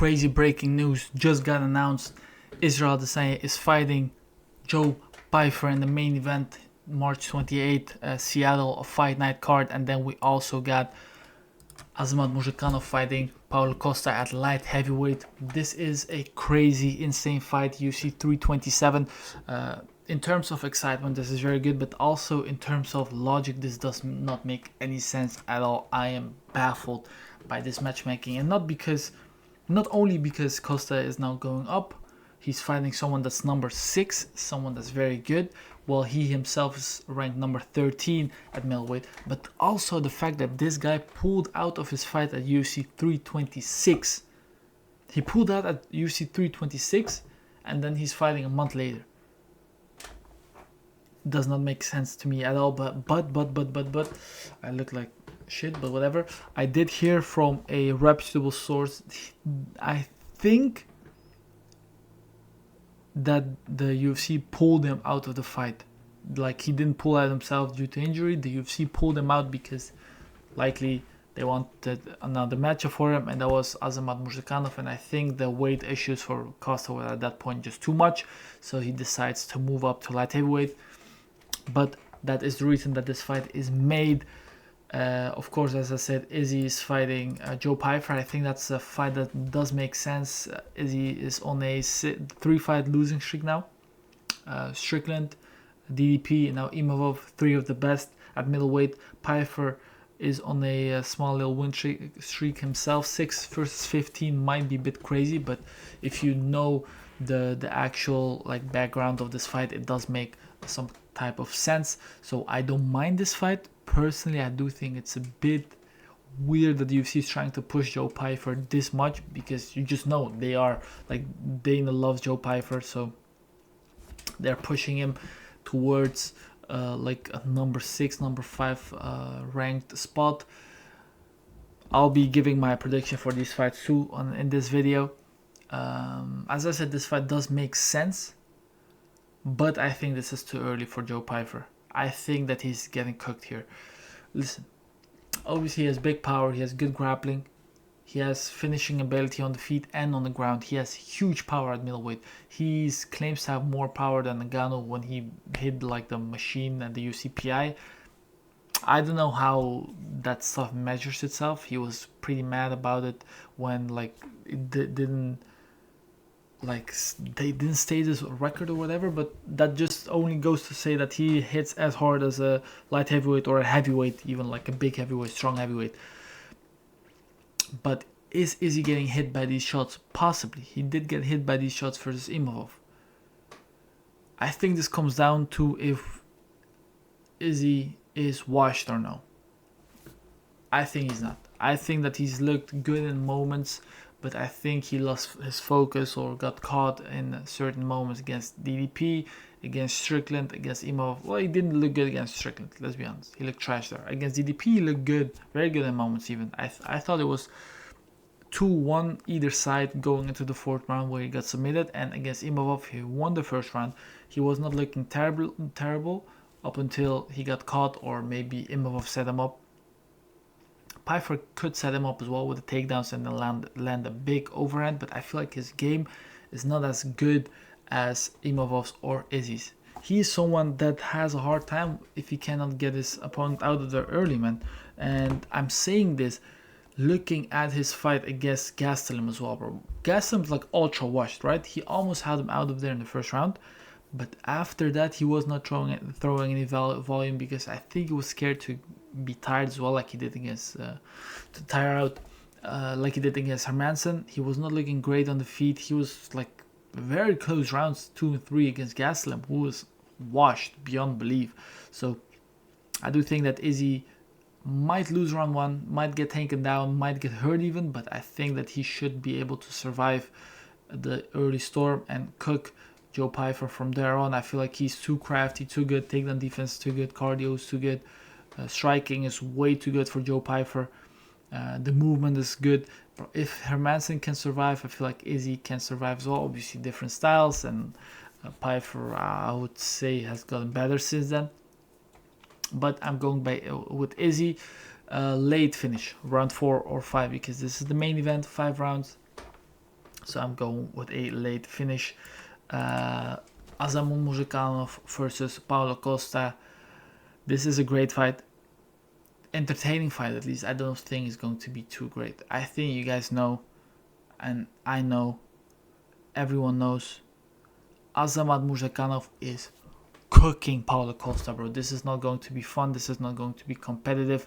crazy breaking news just got announced. Israel Adesanya is fighting Joe Pyfer in the main event, March 28th, Seattle, a fight night card. And then we also got Azamat fighting Paulo Costa at light heavyweight. This is a crazy, insane fight, UFC 327. In terms of excitement, this is very good, but also in terms of logic, this does not make any sense at all. I am baffled by this matchmaking, and not only because Costa is now going up, he's fighting someone that's number 6, someone that's very good, while he himself is ranked number 13 at middleweight, but also the fact that this guy pulled out of his fight at UFC 326. He pulled out at UFC 326, and then he's fighting a month later. Does not make sense to me at all, but I look like shit, but whatever. I did hear from a reputable source, I think that the UFC pulled him out of the fight. Like, he didn't pull out himself due to injury. The UFC pulled him out because likely they wanted another matchup for him, and that was Azamat Murzakanov. And I think the weight issues for Costa were at that point just too much, so he decides to move up to light heavyweight. But that is the reason that this fight is made. Of course, as I said, Izzy is fighting Joe Pyfer. I think that's a fight that does make sense. Izzy is on a 3-fight losing streak now. Strickland, DDP, and now Imavov, 3 of the best at middleweight. Pyfer is on a small little win streak himself. 6 versus 15 might be a bit crazy, but if you know the actual like background of this fight, it does make some type of sense. So I don't mind this fight. Personally, I do think it's a bit weird that the UFC is trying to push Joe Pyfer this much, because you just know they are like, Dana loves Joe Pyfer, so they're pushing him towards like a number 6, number 5 ranked spot. I'll be giving my prediction for these fights too in this video. As I said, this fight does make sense, but I think this is too early for Joe Pyfer. I think that he's getting cooked here. Listen, obviously he has big power, he has good grappling, he has finishing ability on the feet and on the ground. He has huge power at middleweight. He claims to have more power than Ngannou when he hit like the machine at the UCPI. I don't know how that stuff measures itself. He was pretty mad about it when like it didn't, like they didn't state his record or whatever, but that just only goes to say that he hits as hard as a light heavyweight or a heavyweight, even like a big heavyweight, strong heavyweight. But is he getting hit by these shots? Possibly. He did get hit by these shots versus Imavov. I think this comes down to if Izzy is washed or no. I think he's not. I think that he's looked good in moments, but I think he lost his focus or got caught in certain moments against DDP, against Strickland, against Imavov. Well, he didn't look good against Strickland, let's be honest. He looked trash there. Against DDP, he looked good, very good in moments even. I thought it was 2-1 either side going into the 4th round where he got submitted, and against Imavov, he won the 1st round. He was not looking terrible up until he got caught, or maybe Imavov set him up. Pyfer could set him up as well with the takedowns and then land a big overhand, but I feel like his game is not as good as Imavov's or Izzy's. He's someone that has a hard time if he cannot get his opponent out of there early, man. And I'm saying this looking at his fight against Gastelum as well, bro. Gastelum's like ultra washed, right? He almost had him out of there in the 1st round, but after that he was not throwing any volume, because I think he was scared to be tired as well, like he did against to tire out, like he did against Hermanson. He was not looking great on the feet. He was like very close rounds 2 and 3 against Gastelum, who was washed beyond belief. So I do think that Izzy might lose round 1, might get taken down, might get hurt even, but I think that he should be able to survive the early storm and cook Joe Pyfer from there on. I feel like he's too crafty, too good, takedown defense too good, cardio is too good, striking is way too good for Joe Pyfer. The movement is good. If Hermanson can survive, I feel like Izzy can survive as well. Obviously different styles, and Pyfer, I would say, has gotten better since then. But I'm going with Izzy, late finish, round 4 or 5, because this is the main event, 5 rounds. So I'm going with a late finish. Azamun Muzhikanov versus Paulo Costa. This is a great fight. Entertaining fight, at least. I don't think it's going to be too great. I think you guys know, and I know, everyone knows, Azamat Muzhikanov is cooking Paulo Costa, bro. This is not going to be fun. This is not going to be competitive.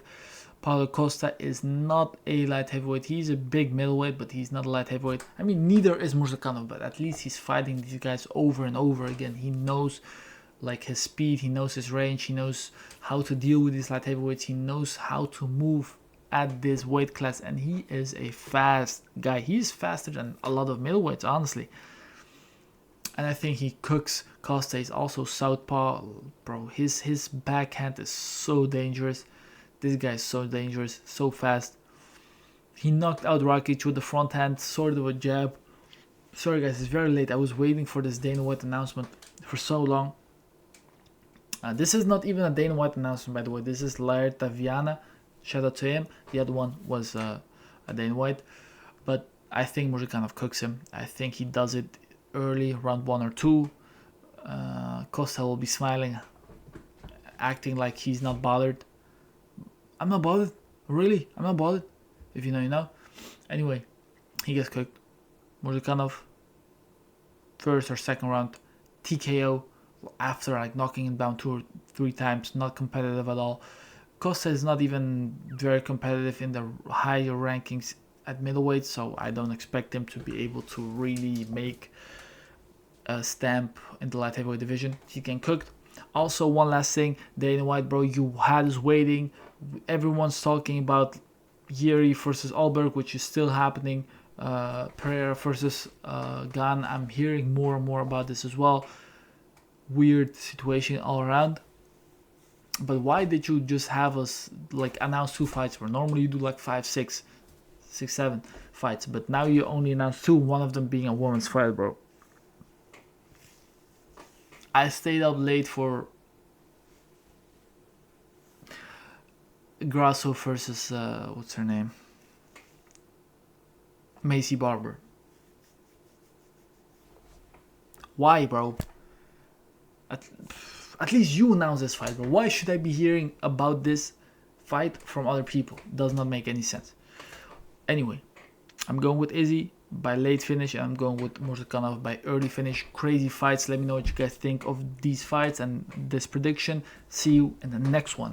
Paulo Costa is not a light heavyweight. He's a big middleweight, but he's not a light heavyweight. I mean, neither is Muzhikanov, but at least he's fighting these guys over and over again. He knows like his speed, he knows his range, he knows how to deal with these light heavyweights, he knows how to move at this weight class, and he is a fast guy. He's faster than a lot of middleweights, honestly. And I think he cooks Costa. He's also southpaw, bro. His backhand is so dangerous. This guy is so dangerous, so fast. He knocked out Rakic with the front hand, sort of a jab. Sorry guys, it's very late. I was waiting for this Dana White announcement for so long. This is not even a Dana White announcement, by the way. This is Laird Taviana. Shout out to him. The other one was a Dana White. But I think Muzhikanov cooks him. I think he does it early, round 1 or 2. Costa will be smiling, acting like he's not bothered. I'm not bothered. Really? I'm not bothered. If you know, you know. Anyway, he gets cooked. Muzhikanov, first or second round, TKO after like knocking him down 2 or 3 times. Not competitive at all. Costa is not even very competitive in the higher rankings at middleweight, so I don't expect him to be able to really make a stamp in the light heavyweight division. He's getting cooked. Also, one last thing, Dana White, bro, you had us waiting. Everyone's talking about Yuri versus Alberg, which is still happening. Pereira versus Gan. I'm hearing more and more about this as well. Weird situation all around. But why did you just have us like announce 2 fights? Where normally you do like 5, 6, 7 fights, but now you only announce 2. One of them being a woman's fight, bro. I stayed up late for Grasso versus what's her name? Macy Barber. Why, bro? At least you announced this fight, bro. Why should I be hearing about this fight from other people? Does not make any sense. Anyway, I'm going with Izzy by late finish, and I'm going with Muzhikanov by early finish. Crazy fights. Let me know what you guys think of these fights and this prediction. See you in the next one.